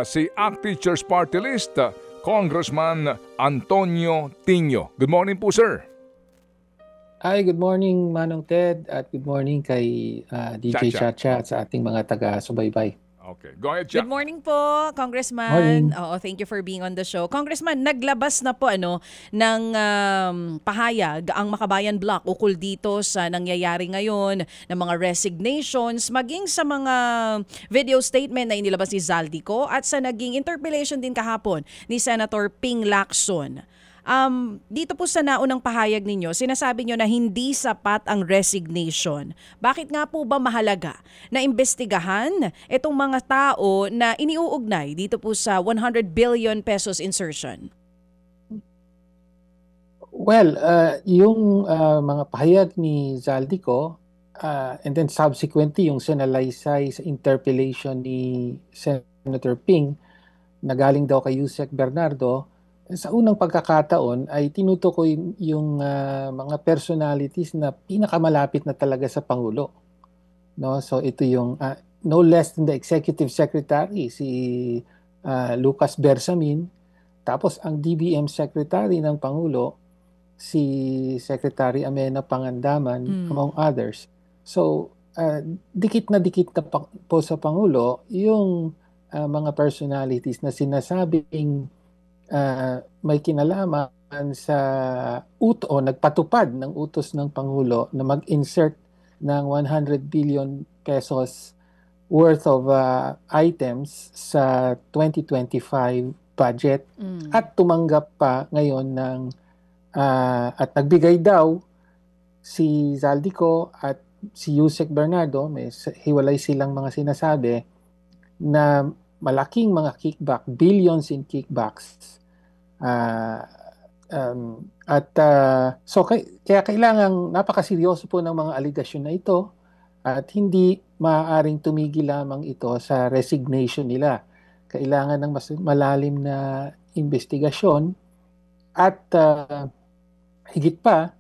si ACT Teachers Party List, Congressman Antonio Tino. Good morning po, sir. Hi, good morning Manong Ted at good morning kay DJ Chacha at sa ating mga taga-subaybay. Okay, go ahead, Cha. Good morning po, Congressman. Oo, thank you for being on the show. Congressman, naglabas na po ng pahayag ang Makabayan Bloc ukol dito sa nangyayari ngayon ng mga resignations, maging sa mga video statement na inilabas ni Zaldico at sa naging interpellation din kahapon ni Senator Ping Lacson. Dito po sa naunang pahayag ninyo, sinasabi nyo na hindi sapat ang resignation. Bakit nga po ba mahalaga na imbestigahan itong mga tao na iniuugnay dito po sa 100 billion pesos insertion? Well, yung mga pahayag ni Zaldico and then subsequently yung sinalaysay sa interpellation ni Senator Ping na galing daw kay Yusek Bernardo, sa unang pagkakataon ay tinutukoy yung mga personalities na pinakamalapit na talaga sa Pangulo. No? So ito yung no less than the Executive Secretary, si Lucas Bersamin. Tapos ang DBM Secretary ng Pangulo, si Secretary Amena Pangandaman, among others. So dikit na po sa Pangulo yung mga personalities na sinasabing may kinalaman sa o nagpatupad ng utos ng Pangulo na mag-insert ng 100 billion pesos worth of items sa 2025 budget at tumanggap pa ngayon ng at nagbigay daw si Zaldico at si Yusek Bernardo, may hiwalay silang mga sinasabi na malaking mga kickback, billions in kickbacks. So kaya kailangang napakaseryoso po ng mga aligasyon na ito at hindi maaaring tumigil lamang ito sa resignation nila. Kailangan ng mas malalim na investigasyon at higit pa,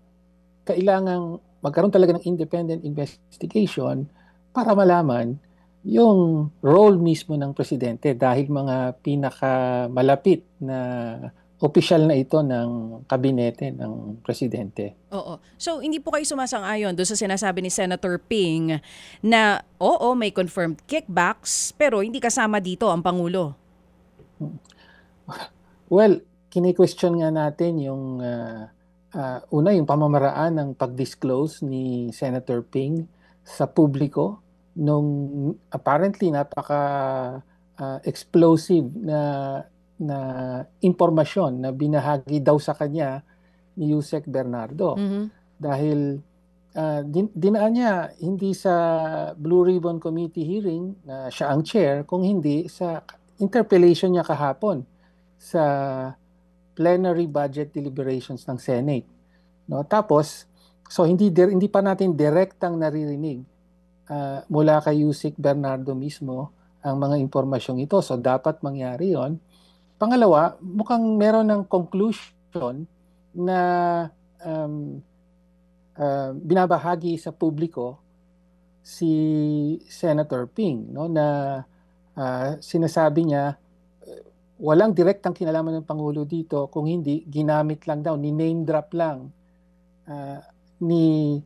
kailangang magkaroon talaga ng independent investigation para malaman yung role mismo ng presidente dahil mga pinakamalapit na opisyal na ito ng kabinete ng presidente. Oo. So, hindi po kayo sumasang-ayon doon sa sinasabi ni Senator Ping na oo, may confirmed kickbacks pero hindi kasama dito ang Pangulo? Well, kini-question nga natin yung una, yung pamamaraan ng pag-disclose ni Senator Ping sa publiko nung apparently napaka-explosive na impormasyon na binahagi daw sa kanya ni Yusek Bernardo. Dahil dinaan niya hindi sa Blue Ribbon Committee hearing na siya ang chair, kung hindi sa interpellation niya kahapon sa plenary budget deliberations ng Senate. No? Tapos, so hindi pa natin direktang naririnig mula kay Yusek Bernardo mismo ang mga impormasyong ito. So dapat mangyari yon. Pangalawa, mukhang meron ng conclusion na binabahagi sa publiko si Senator Ping, no, na sinasabi niya walang direktang kinalaman ng Pangulo dito, kung hindi ginamit lang daw, ni name drop lang ni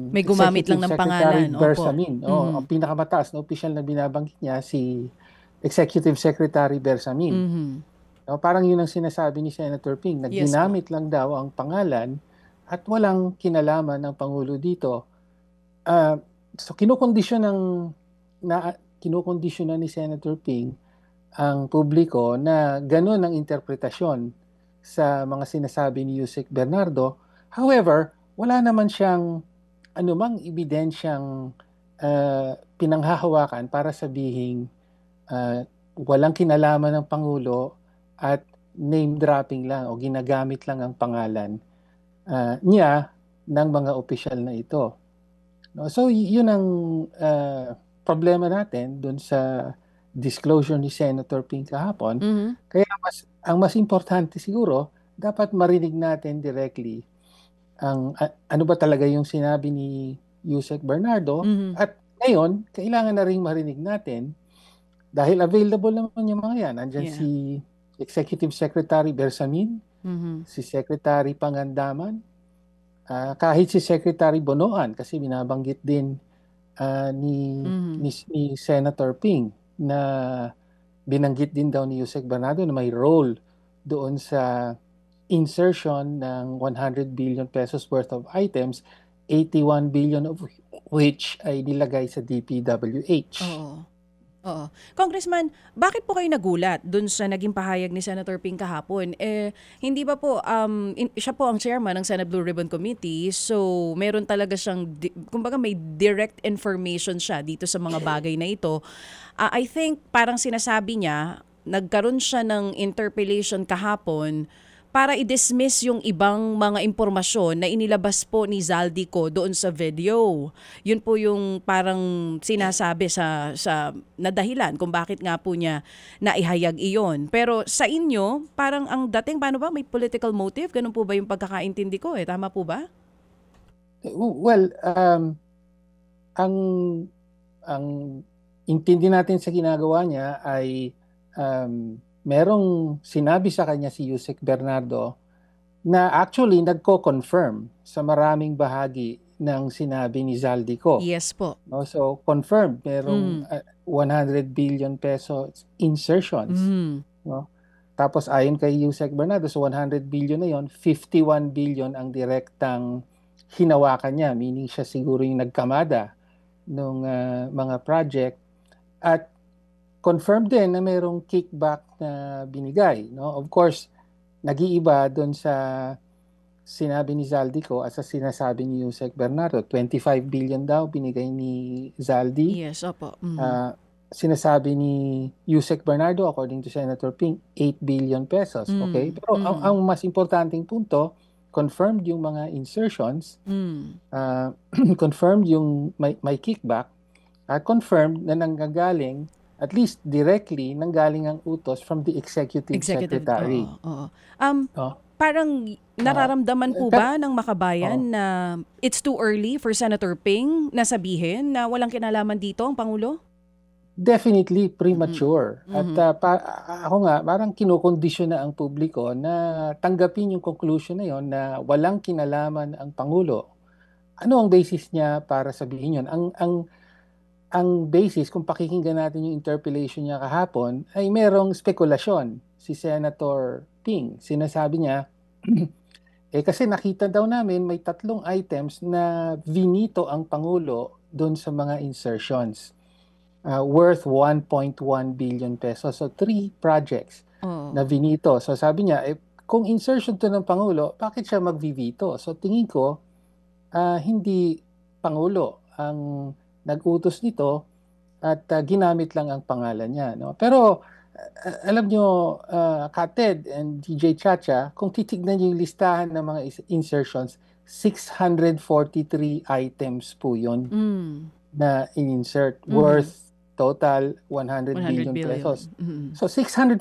may gumamit lang ng pangalan. Bersamin. Ang pinakamataas na opisyal na binabanggit niya si Executive Secretary Bersamin. No, parang yun ang sinasabi ni Senator Ping, na ginamit lang daw ang pangalan at walang kinalaman ng Pangulo dito. So kinukondisyonan ni Senator Ping ang publiko na gano'n ang interpretasyon sa mga sinasabi ni Yusek Bernardo. However, wala naman siyang anumang ebidensyang pinanghahawakan para sabihing walang kinalaman ng Pangulo at name dropping lang o ginagamit lang ang pangalan niya ng mga opisyal na ito. No? So yun ang problema natin dun sa disclosure ni Senator Ping kahapon. Kaya ang mas importante siguro, dapat marinig natin directly ang ano ba talaga yung sinabi ni Yusek Bernardo. At ngayon, kailangan na rin marinig natin Dahil available naman yung mga yan. Andyan Yeah. si Executive Secretary Bersamin, Mhm. si Secretary Pangandaman, kahit si Secretary Bonoan, kasi binabanggit din Mhm. ni Senator Ping na binanggit din daw ni Yusek Bernardo na may role doon sa insertion ng 100 billion pesos worth of items, 81 billion of which ay nilagay sa DPWH. Oo. Oo. Congressman, bakit po kayo nagulat dun sa naging pahayag ni Senator Ping kahapon? Hindi ba po, siya po ang chairman ng Senate Blue Ribbon Committee, so meron talaga siyang, kumbaga may direct information siya dito sa mga bagay na ito. I think parang sinasabi niya, nagkaroon siya ng interpellation kahapon para i-dismiss yung ibang mga impormasyon na inilabas po ni Zaldico doon sa video. Yun po yung parang sinasabi sa na dahilan kung bakit nga po niya naihayag iyon. Pero sa inyo, parang ang dating, paano ba, may political motive? Ganun po ba yung pagkakaintindi ko? Tama po ba? Well, ang ang intindi natin sa ginagawa niya ay merong sinabi sa kanya si Yusek Bernardo na actually nagko-confirm sa maraming bahagi ng sinabi ni Zaldico. Yes po. No? So, confirmed, merong 100 billion peso insertions. No? Tapos, ayon kay Yusek Bernardo, so 100 billion na yon, 51 billion ang direktang hinawakan niya, meaning siya siguro yung nagkamada ng mga project. At confirmed din na merong kickback na binigay. No? Of course, nag-iiba doon sa sinabi ni Zaldico at sa sinasabi ni Yusek Bernardo. 25 billion daw binigay ni Zaldi. Yes, opo. Sinasabi ni Yusek Bernardo, according to Senator Ping, 8 billion pesos. Okay? Pero ang mas importanteng punto, confirmed yung mga insertions, confirmed yung may kickback, at confirmed na nanggagaling, at least directly, nanggaling ang utos from the Executive Secretary. Oo. Parang nararamdaman po ba ng makabayan na it's too early for Senator Ping na sabihin na walang kinalaman dito ang Pangulo? Definitely premature. At ako nga, parang kinukondisyon na ang publiko na tanggapin yung conclusion na yon na walang kinalaman ang Pangulo. Ano ang basis niya para sabihin yun? Ang basis, kung pakikinggan natin yung interpellation niya kahapon, ay merong spekulasyon si Senator Ping. Sinasabi niya, kasi nakita daw namin may 3 items na vinito ang Pangulo doon sa mga insertions worth 1.1 billion pesos. So 3 projects na vinito. So sabi niya, kung insertion to ng Pangulo, bakit siya mag-vivito? So tingin ko, hindi Pangulo ang nag-utos nito at ginamit lang ang pangalan niya. No? Pero alam nyo, Kated and DJ Chacha, kung titignan niyo yung listahan ng mga insertions, 643 items po yun na in-insert worth total 100 billion pesos. So 643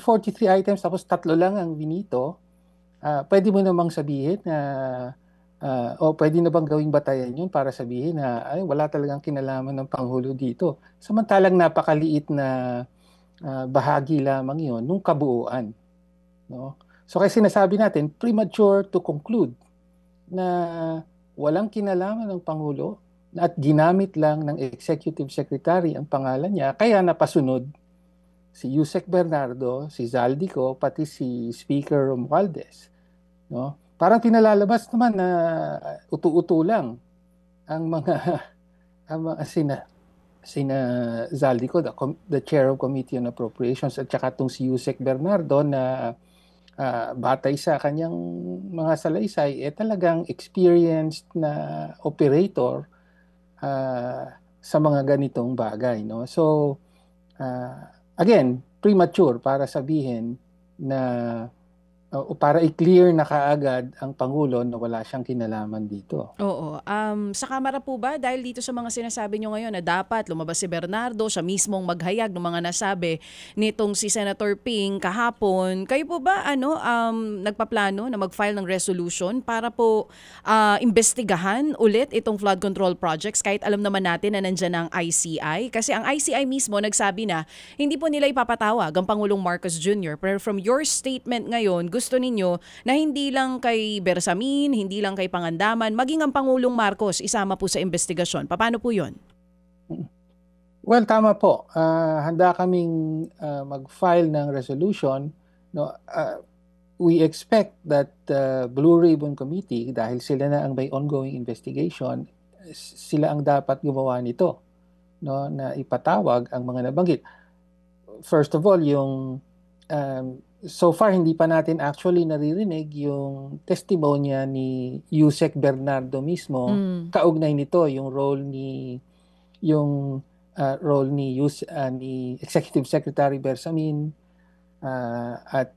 items tapos 3 lang ang vinito. Pwede mo namang sabihin na o pwede na bang gawing batayan yun para sabihin na ay, wala talagang kinalaman ng Pangulo dito. Samantalang napakaliit na bahagi lamang yun nung kabuuan. No? So kaya sinasabi natin, premature to conclude na walang kinalaman ng Pangulo at ginamit lang ng Executive Secretary ang pangalan niya, kaya napasunod si Yusek Bernardo, si Zaldico, pati si Speaker Romualdez. No? Parang pinalalabas naman na utu-utu lang ang mga sina Zaldico, the chair of Committee on Appropriations, at saka itong si Yusek Bernardo na batay sa kanyang mga salaysay, talagang experienced na operator sa mga ganitong bagay. No? So, again, premature para sabihin na para i-clear na kaagad ang Pangulo na wala siyang kinalaman dito. Oo. Sa Kamara po ba, dahil dito sa mga sinasabi nyo ngayon na dapat lumabas si Bernardo, siya mismong maghayag ng mga nasabi nitong si Senator Ping kahapon, kayo po ba nagpaplano na mag-file ng resolution para po imbestigahan ulit itong flood control projects kahit alam naman natin na nandyan ang ICI? Kasi ang ICI mismo nagsabi na hindi po nila ipapatawag ang Pangulong Marcos Jr. Pero from your statement ngayon, gusto ninyo na hindi lang kay Bersamin, hindi lang kay Pangandaman, maging ang Pangulong Marcos isama po sa investigasyon. Paano po yun? Well, tama po. Handa kaming mag-file ng resolution. No, we expect that Blue Ribbon Committee, dahil sila na ang may ongoing investigation, sila ang dapat gumawa nito, no, na ipatawag ang mga nabanggit. First of all, yung so far hindi pa natin actually naririnig yung testimonya ni Yusek Bernardo mismo. Kaugnay nito yung role ni ni Executive Secretary Bersamin at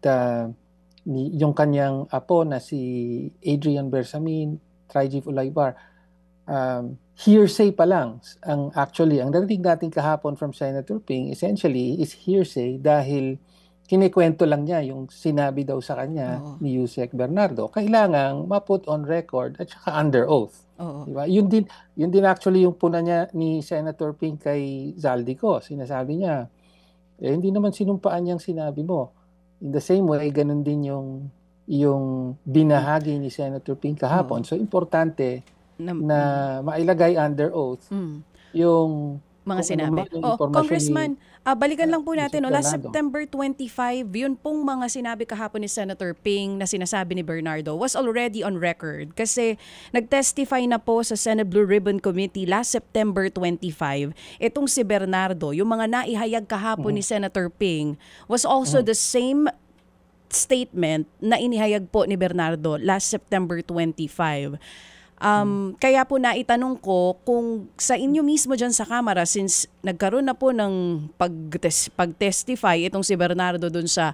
yung kanyang apo na si Adrian Bersamin, Trijib Ulaybar. Hearsay pa lang ang narinig natin kahapon from Senator Ping essentially is hearsay dahil kinikwento lang niya yung sinabi daw sa kanya ni Yusek Bernardo. Kailangang ma-put on record at saka under oath. Diba? Yun din actually yung puna niya ni Senator Ping kay Zaldico. Sinasabi niya, hindi naman sinumpaan niyang sinabi mo. In the same way, ganun din yung binahagi ni Senator Ping kahapon. So importante na mailagay under oath yung mga sinabi. Congressman, balikan lang po natin. Last September 25, yun pong mga sinabi kahapon ni Senator Ping na sinasabi ni Bernardo was already on record kasi nag-testify na po sa Senate Blue Ribbon Committee last September 25. Itong si Bernardo, yung mga naihayag kahapon ni Senator Ping was also the same statement na inihayag po ni Bernardo last September 25. Kaya po naitanong ko kung sa inyo mismo dyan sa Kamara, since nagkaroon na po ng pag-testify itong si Bernardo dun sa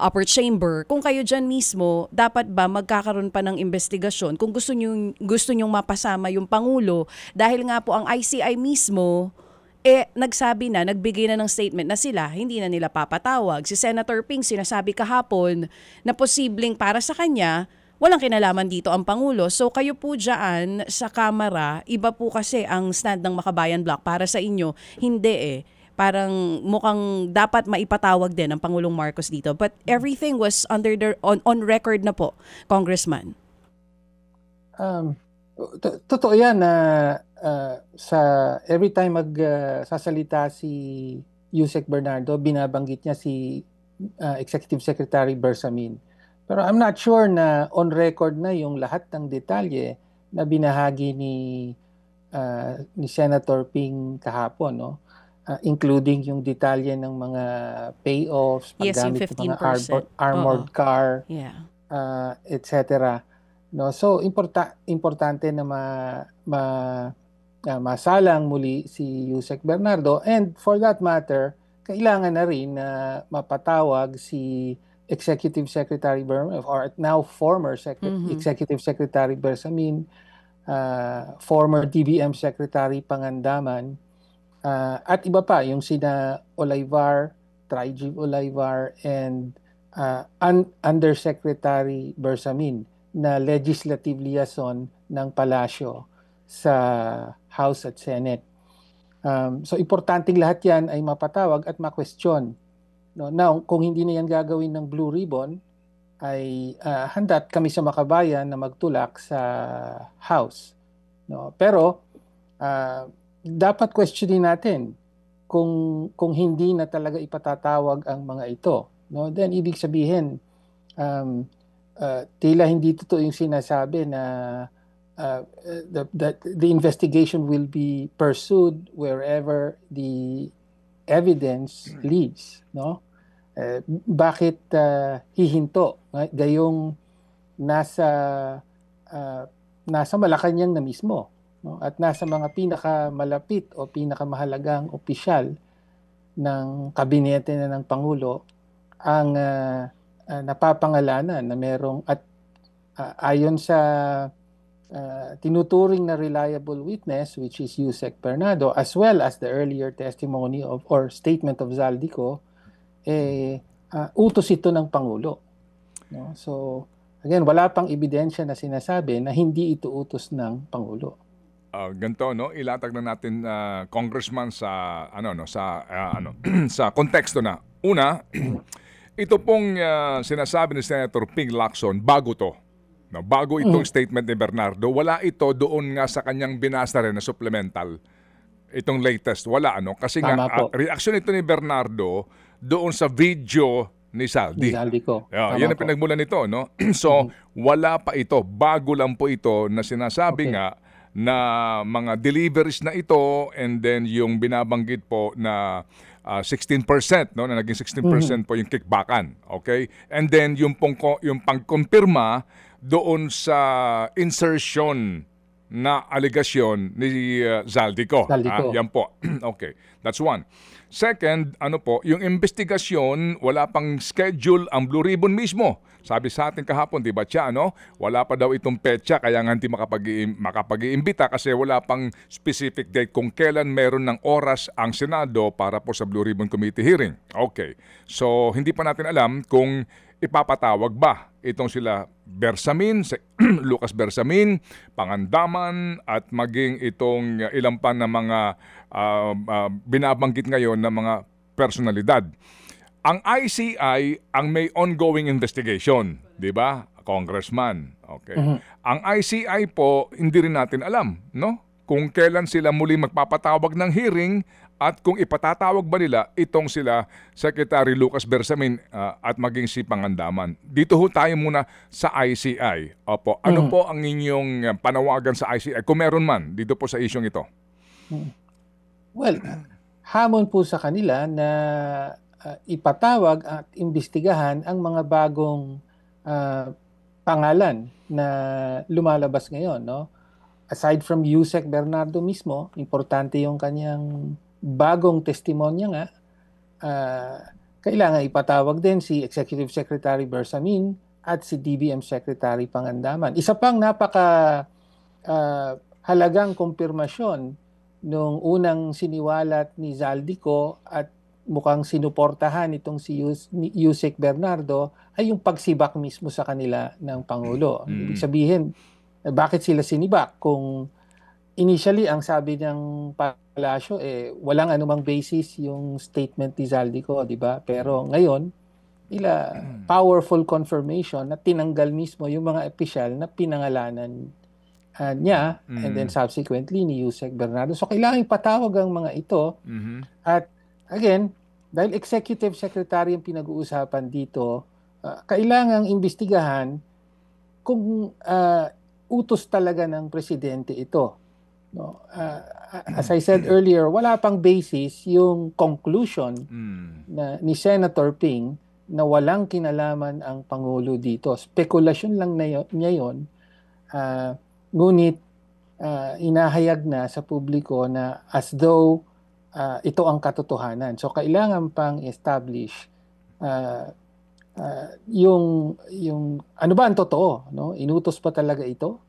upper chamber, kung kayo dyan mismo, dapat ba magkakaroon pa ng investigasyon kung gusto nyong mapasama yung Pangulo dahil nga po ang ICI mismo nagbigay na ng statement na sila, hindi na nila papatawag. Si Senator Ping sinasabi kahapon na posibleng para sa kanya, walang kinalaman dito ang Pangulo. So kayo po dyan sa Kamara, iba po kasi ang stand ng Makabayan Bloc. Para sa inyo, hindi Parang mukhang dapat maipatawag din ang Pangulong Marcos dito. But everything was on record na po, Congressman. Totoo yan na sa every time sasalita si Yusek Bernardo, binabanggit niya si Executive Secretary Bersamin. Pero I'm not sure na on record na yung lahat ng detalye na binahagi ni Senator Ping kahapon, no? Including yung detalye ng mga payoffs, paggamit ng mga armored car, etc. No, so importante na masalang muli si Yusek Bernardo, and for that matter, kailangan na rin na mapatawag si Executive Secretary Bersamin, or now former Executive Secretary Bersamin, former DBM Secretary Pangandaman, at iba pa, yung sina Ulaybar, Trijib Ulaybar, and Undersecretary Bersamin na legislative liaison ng palasyo sa House at Senate. So importanteng lahat yan ay mapatawag at ma-question. No, now, kung hindi na yan gagawin ng Blue Ribbon, ay handa't kami sa Makabayan na magtulak sa House. No, pero dapat questionin natin kung hindi na talaga ipatatawag ang mga ito. No, then ibig sabihin tila hindi totoo yung sinasabi na the investigation will be pursued wherever the evidence leads, no? Bakit hihinto? Gayong nasa Malacanang na mismo, no? At nasa mga pinakamalapit o pinakamahalagang opisyal ng kabinete na ng Pangulo ang napapangalanan na merong at ayon sa tinuturing na reliable witness, which is Yusek Bernardo, as well as the earlier testimony of or statement of Zaldico, utos ito ng Pangulo. No? So, again, wala pang ebidensya na sinasabi na hindi ito utos ng Pangulo. Ganito, no, ilatag na natin, Congressman, sa sa konteksto na. Una, ito pong sinasabi ni Senator Ping Lacson, bago to. No, bago itong statement ni Bernardo, wala ito doon nga sa kanyang binasa rin na supplemental. Itong latest, wala kasi Tama nga reaksyon ito ni Bernardo doon sa video ni Zaldi. Ni Zaldico. Yan ang pinagmulan nito, no? So, wala pa ito. Bago lang po ito na sinasabi nga na mga deliveries na ito, and then yung binabanggit po na 16%, no, na naging 16% po yung kickbackan. Okay? And then yung pangkumpirma doon sa insertion na aligasyon ni Zaldico. Yan po. Okay. That's one. Second, yung investigasyon, wala pang schedule ang Blue Ribbon mismo. Sabi sa atin kahapon, di ba siya, wala pa daw itong petsa, kaya nga hindi makapag-iimbita kasi wala pang specific date kung kailan meron ng oras ang Senado para po sa Blue Ribbon Committee hearing. Okay. So, hindi pa natin alam kung ipapatawag ba itong sila Bersamin, Lucas Bersamin, Pangandaman, at maging itong ilang pa na mga binabanggit ngayon na mga personalidad. Ang ICI ang may ongoing investigation, di ba, Congressman? Okay. Ang ICI po, hindi rin natin alam, no? Kung kailan sila muli magpapatawag ng hearing at kung ipatatawag ba nila itong sila Secretary Lucas Bersamin at maging si Pangandaman. Dito ho tayo muna sa ICI. Opo. Ano po ang inyong panawagan sa ICI? Kung meron man, dito po sa isyong ito. Well, hamon po sa kanila na ipatawag at imbestigahan ang mga bagong pangalan na lumalabas ngayon, no? Aside from Yusek Bernardo mismo, importante yung kanyang bagong testimonya nga, kailangan ipatawag din si Executive Secretary Bersamin at si DBM Secretary Pangandaman. Isa pang napaka halagang kumpirmasyon nung unang siniwalat ni Zaldico at mukhang sinuportahan itong si Yusek Bernardo ay yung pagsibak mismo sa kanila ng Pangulo. Ibig sabihin, bakit sila sinibak? Kung initially ang sabi ng palasyo, walang anumang basis yung statement ni Zaldico, di ba? Pero ngayon, powerful confirmation na tinanggal mismo yung mga opisyal na pinangalanan niya and then subsequently ni Yusek Bernardo. So kailangan ipatawag ang mga ito. At again, dahil executive secretary ang pinag-uusapan dito, kailangang imbestigahan kung utos talaga ng presidente ito. No? As I said earlier, wala pang basis yung conclusion ni Senator Ping na walang kinalaman ang Pangulo dito. Spekulasyon lang niya yun. Ngunit inahayag na sa publiko na as though ito ang katotohanan. So kailangan pang establish yung ano ba ang totoo, no? Inutos pa talaga ito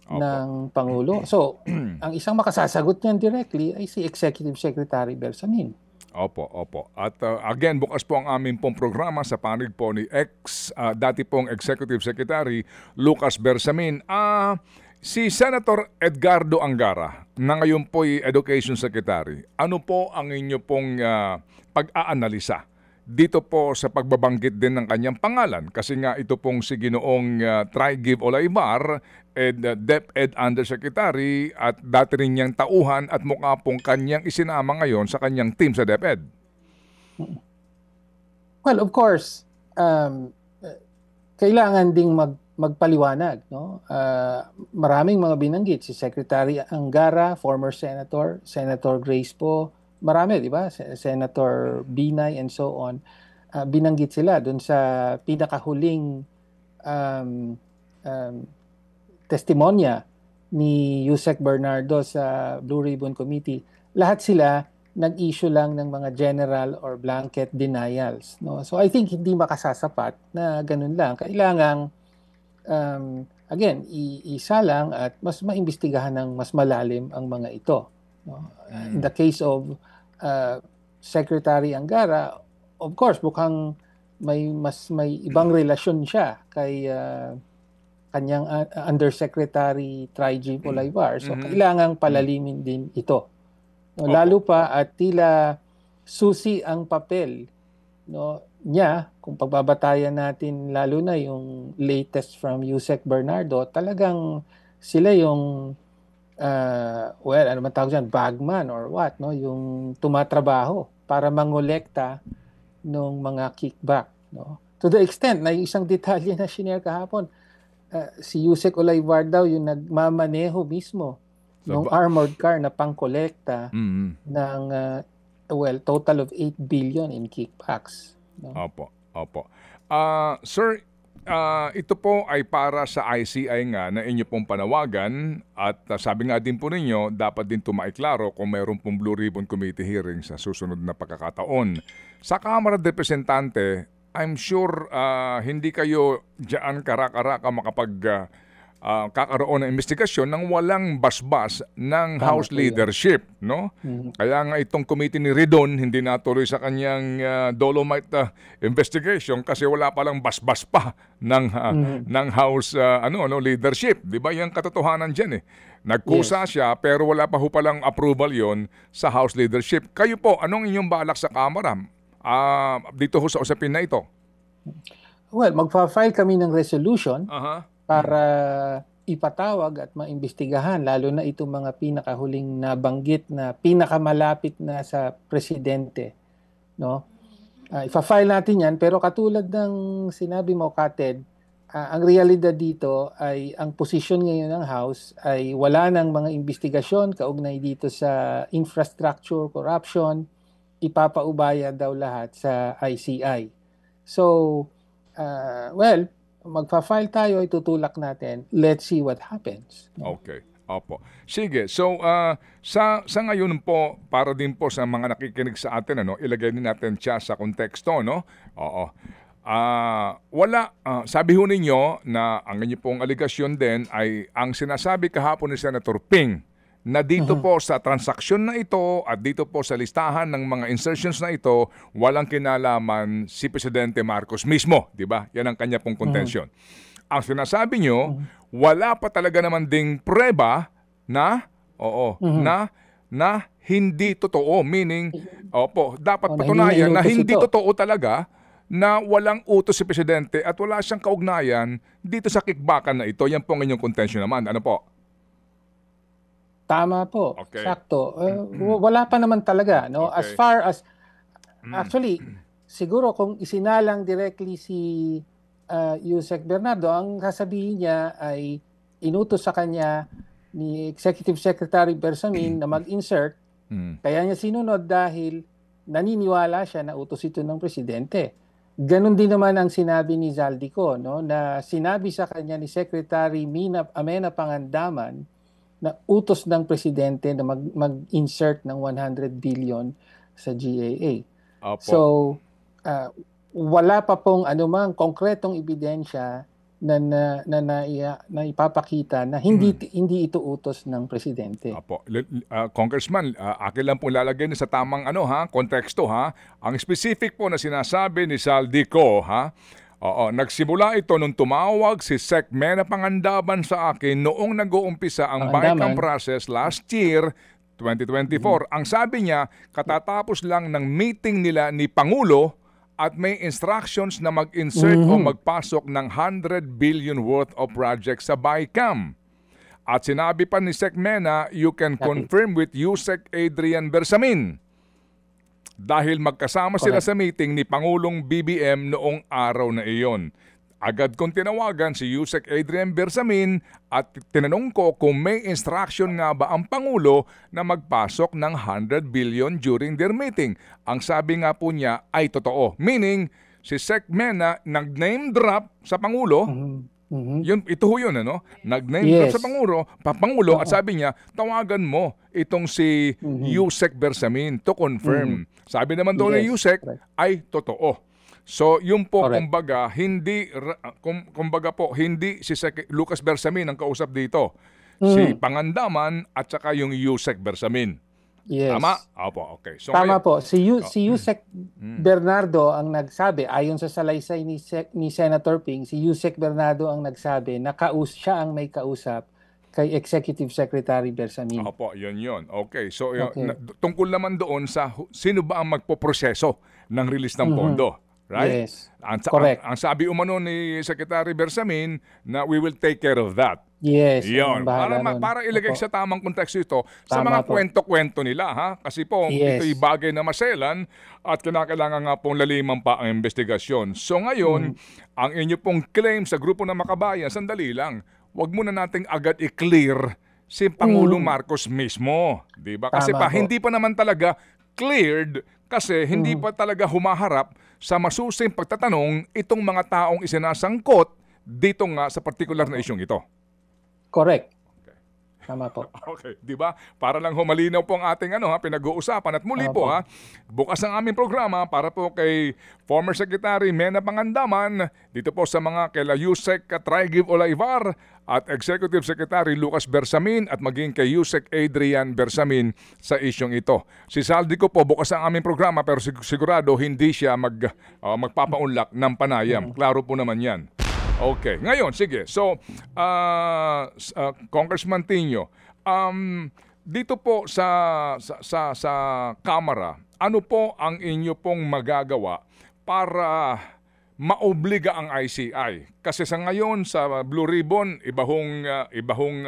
ng Pangulo. So ang isang makasasagot niyan directly ay si Executive Secretary Bersamin. Opo. At again, bukas po ang aming pong programa sa panig po ni dati pong Executive Secretary Lucas Bersamin. Si Senator Edgardo Angara, na ngayon po ay Education Secretary, ano po ang inyo pong pag-aanalisa dito po sa pagbabanggit din ng kanyang pangalan? Kasi nga ito pong si Ginoong Trigive Olaybar, DepEd Undersecretary at dati rin niyang tauhan at mukha pong kanyang isinama ngayon sa kanyang team sa DepEd. Well, of course, kailangan ding magpaliwanag, no? Maraming mga binanggit si Secretary Angara, former Senator Grace po, marami, di ba? Senator Binay and so on. Binanggit sila dun sa pinakahuling testimonya ni Yusek Bernardo sa Blue Ribbon Committee. Lahat sila nag-issue lang ng mga general or blanket denials, no? So I think hindi makasasapat na ganun lang. Kailangang again, isa lang at mas maimbestigahan ng mas malalim ang mga ito, no? In the case of Secretary Angara, of course, mukhang may ibang relasyon siya kay kanyang Undersecretary Tri-G Polayvar. So kailangang palalimin din ito. No, lalo pa at tila susi ang papel, no, niya kung pagbabatayan natin, lalo na yung latest from Yusek Bernardo, talagang sila yung well, ano man tawag dyan, bagman or what, no, yung tumatrabaho para mangolekta ng mga kickback, no. To the extent na yung isang detalye na shinare kahapon, si Yusek Olayvar daw yung nagmamaneho mismo ng armored car na pangkolekta ng well, total of 8 billion in kickbacks, no? Opo. Sir, ito po ay para sa ICI nga na inyo pong panawagan at sabi nga din po ninyo, dapat din maiklaro kung mayroon pong Blue Ribbon Committee hearing sa susunod na pagkakataon. Sa Kamara de Representante, I'm sure hindi kayo diyan karak-araka kakaroon ng investigasyon nang walang basbas ng House leadership, no? Kaya nga itong committee ni Ridon hindi natuloy sa kanyang Dolomite investigation kasi wala palang basbas pa ng House leadership, 'di ba? Yung katotohanan diyan eh. Nagkusa siya pero wala pa ho palang approval 'yon sa House leadership. Kayo po, anong inyong balak sa Kamara dito ho sa usapin na ito? Well, magfa-file kami ng resolution para ipatawag at maimbestigahan, lalo na itong mga pinakahuling nabanggit na pinakamalapit na sa presidente, no? Ipa-file natin yan, pero katulad ng sinabi mo, Kated, ang realidad dito ay ang posisyon ngayon ng House ay wala ng mga investigasyon kaugnay dito sa infrastructure, corruption, ipapaubaya daw lahat sa ICI. So, well, magpa-file tayo, itutulak natin. Let's see what happens. Okay. Opo. Sige. So, sa ngayon po, para din po sa mga nakikinig sa atin, ilagay din natin siya sa konteksto, no? Oo. Sabi ho ninyo na ang inyo pong aligasyon din ay ang sinasabi kahapon ni Senator Ping na dito po sa transaksyon na ito at dito po sa listahan ng mga insertions na ito, walang kinalaman si Presidente Marcos mismo, di ba? Yan ang kanya pong contention. Ang sinasabi nyo, wala pa talaga naman ding preba na, na hindi totoo. Meaning, dapat patunayan na hindi totoo talaga na walang utos si Presidente at wala siyang kaugnayan dito sa kickbackan na ito. Yan po ang inyong contention naman. Ano po? Tama po. Okay. Sakto. Wala pa naman talaga, no? Okay. As far as actually siguro kung isinalang directly si Yusek Bernardo, ang sasabihin niya ay inutos sa kanya ni Executive Secretary Bersamin na mag-insert. Kaya niya sinunod dahil naniniwala siya na utos ito ng presidente. Ganon din naman ang sinabi ni Zaldico, no? Na sinabi sa kanya ni Secretary Amena Pangandaman na utos ng presidente na mag-insert ng 100 billion sa GAA. Opo. So, wala pa pong anumang konkretong ebidensya na ipapakita na hindi ito utos ng presidente. Opo. Congressman, akin lang po lalagay sa tamang konteksto Ang specific po na sinasabi ni Zaldico nagsimula ito nung tumawag si Sec Mena Pangandaban sa akin noong nag-uumpisa ang BICAM process last year, 2024. Ang sabi niya, katatapos lang ng meeting nila ni Pangulo at may instructions na mag-insert o magpasok ng 100 billion worth of projects sa BICAM. At sinabi pa ni Sec Mena, you can confirm with Yusek Adrian Bersamin. Dahil magkasama sila sa meeting ni Pangulong BBM noong araw na iyon. Agad kong tinawagan si Yusek Adrian Bersamin at tinanong ko kung may instruction nga ba ang Pangulo na magpasok ng 100 billion during their meeting. Ang sabi nga po niya ay totoo. Meaning, si Sec Mena nag-name drop sa Pangulo Mhm. Ito ho yun, ano? Nag-name drop Yes. sa Pangulo at Oo. sabi niya, tawagan mo itong si Mhm. Yusek Bersamin to Mhm. confirm. Sabi naman daw ni Yes. Yusek, Correct. ay totoo. So, yun po, Correct. kumbaga, hindi si Lucas Bersamin ang kausap dito. Si Mhm. Pangandaman at saka yung Yusek Bersamin. Tama? Yes. Opo, okay. So, Tama ngayon, po. oh, Si Yusek Bernardo ang nagsabi, ayon sa salaysay ni Senator Ping, si Yusek Bernardo ang nagsabi na siya ang may kausap kay Executive Secretary Bersamin. opo, yun. Okay. So, Okay. tungkol naman doon sa sino ba ang magpoproseso ng release ng Mhm. pondo. Right? Yes. Ang Correct. sabi umano ni Secretary Bersamin na we will take care of that. Yes. Yun. Ang bahala nun. Para ilagay Opo. sa tamang konteksto ito sa Tama mga po. kwento-kwento nila. Ha? Kasi po, Yes. ito'y bagay na maselan at kinakailangan nga pong laliman pa ang investigasyon. So ngayon, ang inyo pong claim sa Grupo ng Makabayan, sandali lang, wag muna nating agad i-clear si Pangulong Marcos mismo. Diba? Kasi Tama po. hindi pa naman talaga cleared kasi hindi pa talaga humaharap sa masusing pagtatanong itong mga taong isinasangkot dito nga sa particular na isyong ito. Correct. Tama po. Okay, 'di ba? Para lang humalinaw po ang ating pinag-uusapan at muli po Opo. bukas ang aming programa para po kay former Secretary Mena Pangandaman, dito po sa mga kay Yusek Traiguib Olaivar at Executive Secretary Lucas Bersamin at maging kay Yusek Adrian Bersamin sa isyong ito. Si Saldico po bukas ang aming programa pero sigurado hindi siya magpapaunlak ng panayam. Klaro po naman 'yan. Okay. Ngayon, sige. So, Congressman Tinio, dito po sa Kamara, ano po ang inyo pong magagawa para maobliga ang ICI? Kasi sa ngayon sa Blue Ribbon, ibahong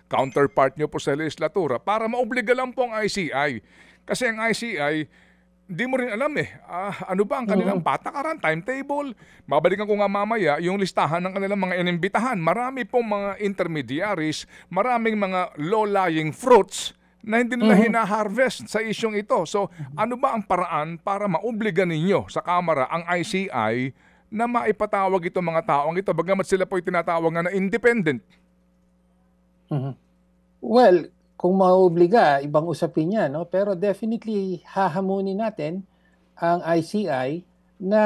counterpart nyo po sa legislatura para maobliga lang po ang ICI. Kasi ang ICI di mo rin alam ano ba ang kanilang patakaran, timetable. Babalikan ko nga mamaya yung listahan ng kanilang mga inimbitahan. Marami pong mga intermediaries, maraming mga low-lying fruits na hindi nila hina-harvest sa isyong ito. So, ano ba ang paraan para maobliga ninyo sa Kamara ang ICI na maipatawag itong mga taong ito bagamat sila po tinatawag nga na independent? Well, kung maobliga, ibang usapin niya, no? Pero definitely hahamunin natin ang ICI na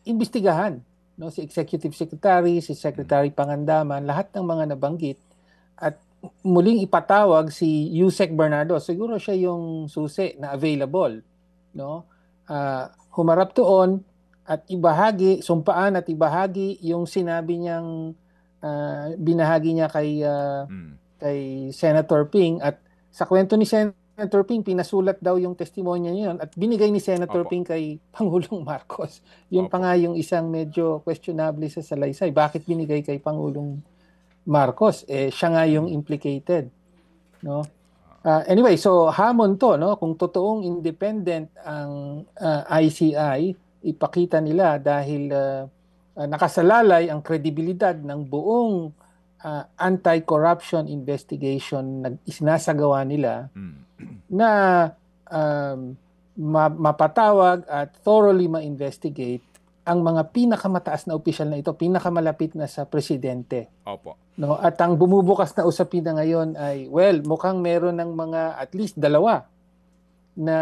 imbestigahan, no? Si Executive Secretary, si Secretary Pangandaman, lahat ng mga nabanggit at muling ipatawag si Yusek Bernardo. Siguro siya yung susi na available, no? Humarap doon at sumpaan at ibahagi yung sinabi niyang binahagi niya kay Senator Ping at sa kwento ni Senator Ping, pinasulat daw yung testimonya niyon at binigay ni Senator Ping kay Pangulong Marcos. Yun pa nga yung isang medyo questionable sa salaysay. Bakit binigay kay Pangulong Marcos? Siya nga yung implicated. No? Anyway, so hamon to, no? Kung totoong independent ang ICI, ipakita nila dahil nakasalalay ang kredibilidad ng buong anti-corruption investigation na isinasagawa nila na mapatawag at thoroughly ma-investigate ang mga pinakamataas na opisyal na ito, pinakamalapit na sa presidente. Opo. No? At ang bumubukas na usapin na ngayon ay, well, mukhang meron ng mga at least dalawa na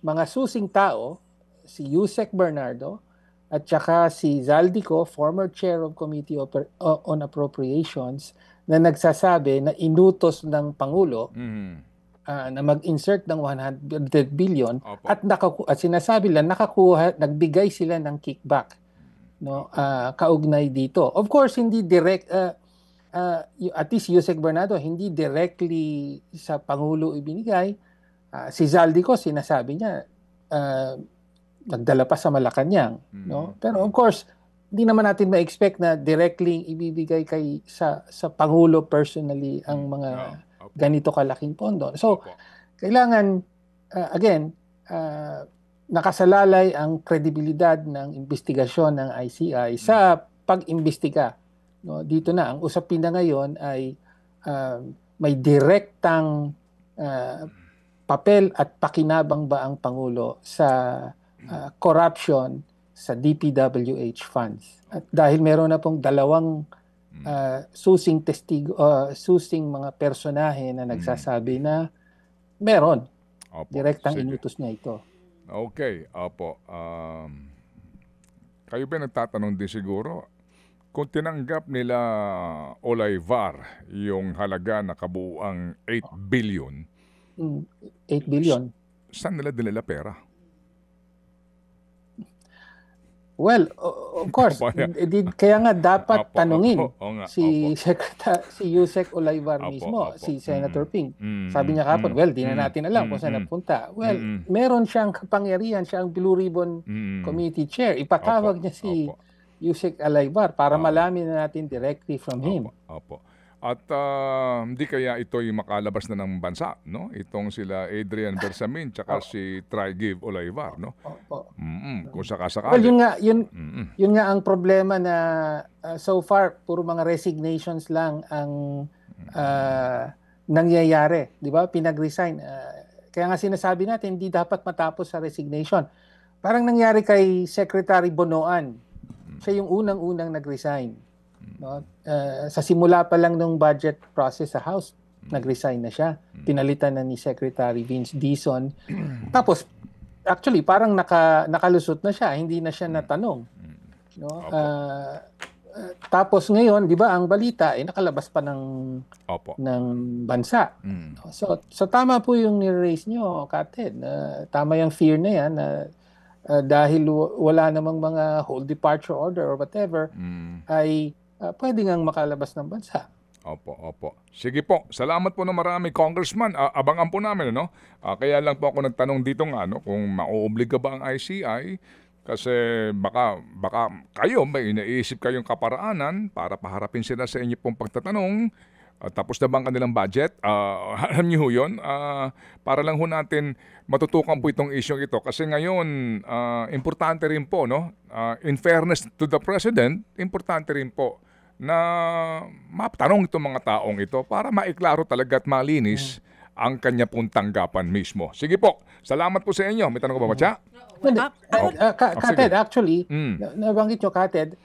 mga susing tao, si Yusek Bernardo at saka si Zaldico, former chair of Committee on Appropriations, na nagsasabi na inutos ng Pangulo na mag-insert ng 100 billion at sinasabi lang nagbigay sila ng kickback, no, kaugnay dito. Of course, hindi direct, at least Yusek Bernardo, hindi directly sa Pangulo ibinigay. Si Zaldico, sinasabi niya, nagdala pa sa Malacanang, no? Pero of course, hindi naman natin ma-expect na directly ibibigay sa Pangulo personally ang mga ganito kalaking pondo. So, kailangan again, nakasalalay ang kredibilidad ng investigasyon ng ICI sa pag-imbestiga, no? Dito na ang usapin na ngayon ay may direktang papel at pakinabang ba ang Pangulo sa corruption sa DPWH funds. At dahil meron na pong dalawang susing mga personahe na nagsasabi na meron. Opo. Direktang Sige. inutos niya ito. Okay, opo. Kayo ba nagtatanong din siguro, kung tinanggap nila Olivar yung halaga na kabuuang 8 billion, 8 billion. saan nila dinala pera? Well, of course, kaya nga dapat tanungin si Yusek Olivar mismo, si Senator Ping. Sabi niya kapon, well, di na natin alam kung saan napunta. Well, meron siyang kapangyarihan, siya ang Blue Ribbon Committee Chair. Ipatawag niya si Yusek Olivar para malaman na natin directly from him. Opo. At hindi kaya ito'y makalabas na ng bansa, no? Itong sila Adrian Bersamin tsaka si Trigive Olivar, no? Kung sakasakali. Well, yun nga ang problema na so far puro mga resignations lang ang nangyayari, 'di ba? Pinag-resign. Kaya nga sinasabi natin hindi dapat matapos sa resignation. Parang nangyari kay Secretary Bonoan. Siya yung unang-unang nag-resign. No? Sa simula pa lang ng budget process sa House, nag-resign na siya. Pinalitan na ni Secretary Vince Dizon. Tapos, actually, parang nakalusot na siya. Hindi na siya natanong. No? Tapos ngayon, di ba, ang balita ay nakalabas pa ng bansa. So tama po yung ni-raise nyo, Kated. Tama yung fear na yan na dahil wala namang mga whole departure order or whatever, ay pwede ngang makalabas ng bansa. Opo. Sige po. Salamat po na marami, Congressman. Abangan po namin, no? Kaya lang po ako nagtanong dito nga, no, kung mauobliga ba ang ICI kasi baka kayo may iniisip kayong kaparaanan para paharapin sila sa inyo pong pagtatanong. Tapos na ba ang kanilang budget? Alam niyo yun? Para lang ho natin matutukan po itong issue ito. Kasi ngayon, importante rin po, no? In fairness to the President, importante rin po na matanong itong mga taong ito para maiklaro talaga at malinis ang kanya pong tanggapan mismo. Sige po, salamat po sa inyo. May tanong ko ba, Matya? Kated, actually, nabanggit nyo, Kated,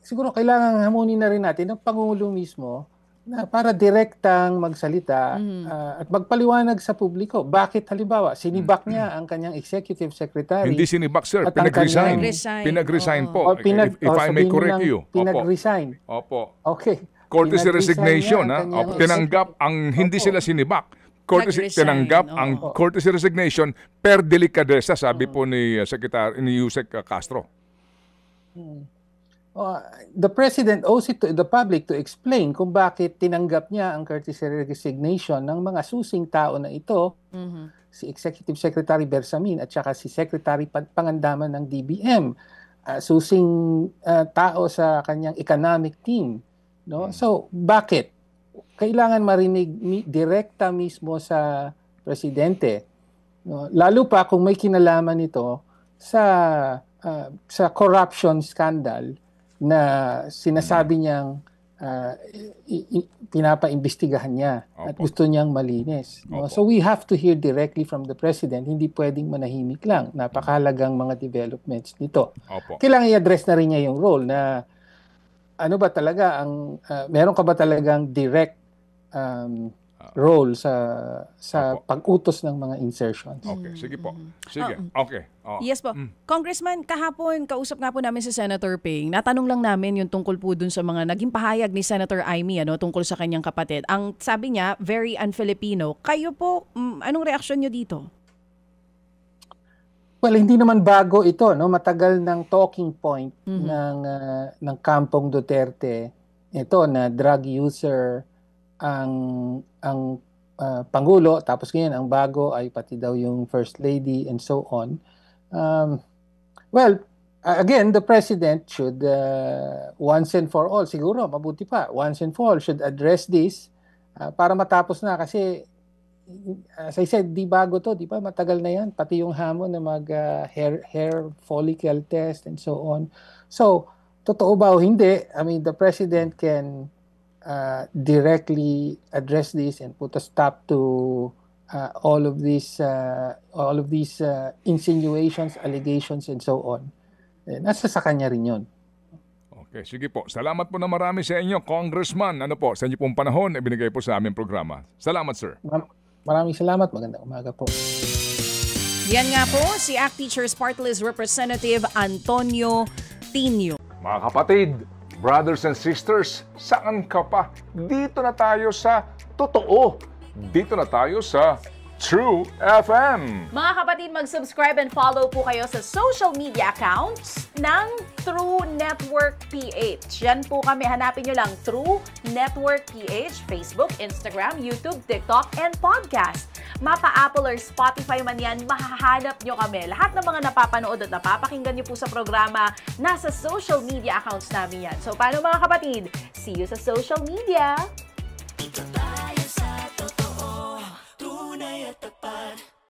siguro kailangan hamunin na rin natin ng Pangulo mismo na para direktang magsalita at magpaliwanag sa publiko. Bakit halimbawa, sinibak niya ang kanyang executive secretary? Hindi sinibak, sir. Pinag-resign. Pinag-resign po. If I may correct you. Pinag-resign. Opo. Okay. Courtesy resignation. Tinanggap ang hindi sila sinibak. Tinanggap ang courtesy resignation per delicadeza, sabi po ni Yusek Castro. The President owes it to the public to explain kung bakit tinanggap niya ang courtesy resignation ng mga susing tao na ito, si Executive Secretary Bersamin at saka si Secretary Pangandaman ng DBM, susing tao sa kanyang economic team. No? So, bakit? Kailangan marinig direkta mismo sa Presidente. No? Lalo pa kung may kinalaman ito sa corruption scandal na sinasabi niyang pinapaimbestigahan niya at gusto niyang malinis. No? So we have to hear directly from the President. Hindi pwedeng manahimik lang. Napakahalagang mga developments nito. Kailangan i-address na rin niya yung role na ano ba talaga ang meron ka ba talagang direct role sa pag-utos ng mga insertions. Okay, sige po. Sige. Okay. Yes po. Congressman, kahapon kausap nga po namin si Senator Ping. Natanong lang namin yung tungkol po dun sa mga naging pahayag ni Senator Amy tungkol sa kanyang kapatid. Ang sabi niya, very un-Filipino. Kayo po, anong reaksyon niyo dito? Well, hindi naman bago ito, no? Matagal ng talking point ng kampong Duterte ito na drug user ang Pangulo, tapos ngayon ang bago ay pati daw yung First Lady and so on. Well, again, the President should once and for all, siguro mabuti pa, once and for all should address this para matapos na kasi as I said, di bago to, di ba? Matagal na yan, pati yung hamon na mag hair follicle test and so on. So, totoo ba o hindi? I mean, the President can directly address this and put a stop to all of these insinuations, allegations, and so on. nasa sa kanya rin yun. Okay, sige po. Salamat po na marami sa inyo, Congressman. Ano po, sa inyo pong panahon na ibinigay po sa aming programa. Salamat, sir. Maraming salamat. Magandang umaga po. Yan nga po, si ACT Teachers Party List Representative Antonio Tinio. Mga kapatid, brothers and sisters, saan ka pa? Dito na tayo sa totoo. Dito na tayo sa True FM. Mga kapatid, mag-subscribe and follow po kayo sa social media accounts ng True Network PH. Yan po kami. Hanapin nyo lang True Network PH, Facebook, Instagram, YouTube, TikTok, and podcast. Mapa Apple or Spotify man yan, mahahanap nyo kami. Lahat ng mga napapanood at napapakinggan nyo po sa programa, nasa social media accounts namin yan. So, paano mga kapatid? See you sa social media!